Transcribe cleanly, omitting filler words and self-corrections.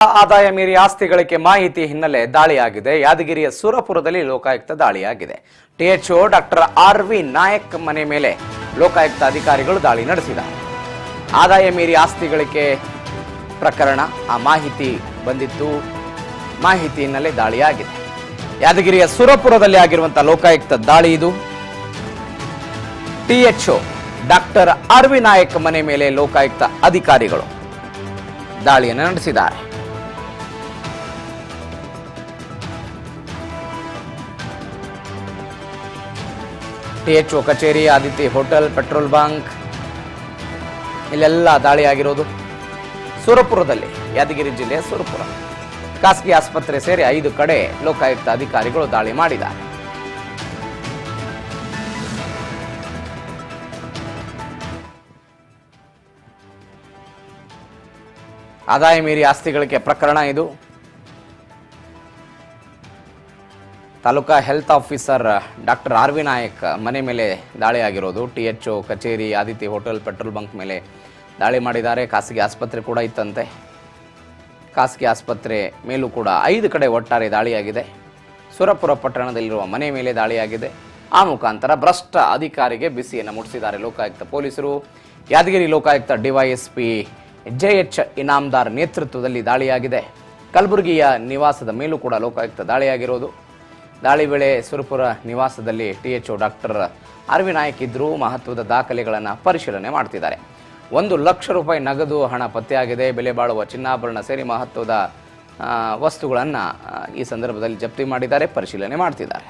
ಆದಾಯ ಮೀರಿ ಆಸ್ತಿ ಗಳಿಕೆ ಮಾಹಿತಿ ಹಿನ್ನೆಲೆ ದಾಳಿಯಾಗಿದೆ. ಯಾದಗಿರಿಯ ಸುರಪುರದಲ್ಲಿ ಲೋಕಾಯುಕ್ತ ದಾಳಿಯಾಗಿದೆ. THO doctor RV. ನಾಯಕ್ ಮನೆ ಮೇಲೆ ಲೋಕಾಯುಕ್ತ ಅಧಿಕಾರಿಗಳು ದಾಳಿ ನಡೆಸಿದ್ದಾರೆ. ಆದಾಯ ಮೀರಿ ಆಸ್ತಿ ಗಳಿಕೆ ಪ್ರಕರಣ ಆ ಮಾಹಿತಿ ಬಂದಿತ್ತು. ಮಾಹಿತಿ ಹಿನ್ನೆಲೆ ದಾಳಿಯಾಗಿದೆ. ಯಾದಗಿರಿಯ ಸುರಪುರದಲ್ಲಿ ಆಗಿರುವಂತಹ ಲೋಕಾಯುಕ್ತ ದಾಳಿ ಇದು. THO doctor RV. ನಾಯಕ್ ಮನೆ ಮೇಲೆ ಲೋಕಾಯುಕ್ತ ಅಧಿಕಾರಿಗಳು ದಾಳಿಯನ್ನು ನಡೆಸಿದ್ದಾರೆ. ಟಿಎಚ್ಒ ಕಚೇರಿ, ಆದಿತ್ಯ ಹೋಟೆಲ್, ಪೆಟ್ರೋಲ್ ಬಂಕ್ ಇಲ್ಲೆಲ್ಲ ದಾಳಿಯಾಗಿರೋದು. ಸುರಪುರದಲ್ಲಿ, ಯಾದಗಿರಿ ಜಿಲ್ಲೆಯ ಸುರಪುರ ಖಾಸಗಿ ಆಸ್ಪತ್ರೆ ಸೇರಿ 5 ಕಡೆ ಲೋಕಾಯುಕ್ತ ಅಧಿಕಾರಿಗಳು ದಾಳಿ ಮಾಡಿದ್ದಾರೆ. ಆದಾಯ ಮೀರಿ ಆಸ್ತಿ ಗಳಿಕೆ ಪ್ರಕರಣ ಇದು. Taluka health officer doctor RV. Nayak ಮನೆ ಮೇಲೆ ದಾಳಿಯಾಗಿರೋದು. ಟಿಎಚ್ಒ ಕಚೇರಿ, ಆದಿತ್ಯ ಹೋಟೆಲ್, ಪೆಟ್ರೋಲ್ ಬಂಕ್ ಮೇಲೆ ದಾಳಿ ಮಾಡಿದ್ದಾರೆ. ಖಾಸಗಿ ಆಸ್ಪತ್ರೆ ಕೂಡ ಇತ್ತಂತೆ. ಖಾಸಗಿ ಆಸ್ಪತ್ರೆ ಮೇಲೂ ಕೂಡ 5 ಕಡೆ ಒಟ್ಟಾರೆ ದಾಳಿಯಾಗಿದೆ. ಸುರಪುರ ಪಟ್ಟಣದಲ್ಲಿರುವ ಮನೆ ಮೇಲೆ ದಾಳಿಯಾಗಿದೆ. ಆ ಮುಖಾಂತರ ಭ್ರಷ್ಟ ಅಧಿಕಾರಿಗೆ ಬಿಸಿಯನ್ನು ಮುಟ್ಟಿಸಿದ್ದಾರೆ ಲೋಕಾಯುಕ್ತ ಪೊಲೀಸರು. ಯಾದಗಿರಿ ಲೋಕಾಯುಕ್ತ ಡಿವೈಎಸ್ಪಿ ಜೆ.ಎಚ್. ಇನಾಮದಾರ್ ನೇತೃತ್ವದಲ್ಲಿ ದಾಳಿಯಾಗಿದೆ. ಕಲಬುರಗಿಯ ನಿವಾಸದ ಮೇಲೂ ಕೂಡ ಲೋಕಾಯುಕ್ತ ದಾಳಿಯಾಗಿರೋದು. ದಾಳಿ ವೇಳೆ ಸುರಪುರ ನಿವಾಸದಲ್ಲಿ ಟಿಎಚ್ಒ ಡಾಕ್ಟರ್ ಆರ್.ವಿ. ನಾಯಕ್ ಇದ್ದರೂ ಮಹತ್ವದ ದಾಖಲೆಗಳನ್ನು ಪರಿಶೀಲನೆ ಮಾಡ್ತಿದ್ದಾರೆ. 1 ಲಕ್ಷ ರೂಪಾಯಿ ನಗದು ಹಣ ಪತ್ತೆಯಾಗಿದೆ. ಬೆಲೆ ಬಾಳುವ ಚಿನ್ನಾಭರಣ ಸೇರಿ ಮಹತ್ವದ ವಸ್ತುಗಳನ್ನು ಈ ಸಂದರ್ಭದಲ್ಲಿ ಜಪ್ತಿ ಮಾಡಿದ್ದಾರೆ, ಪರಿಶೀಲನೆ ಮಾಡ್ತಿದ್ದಾರೆ.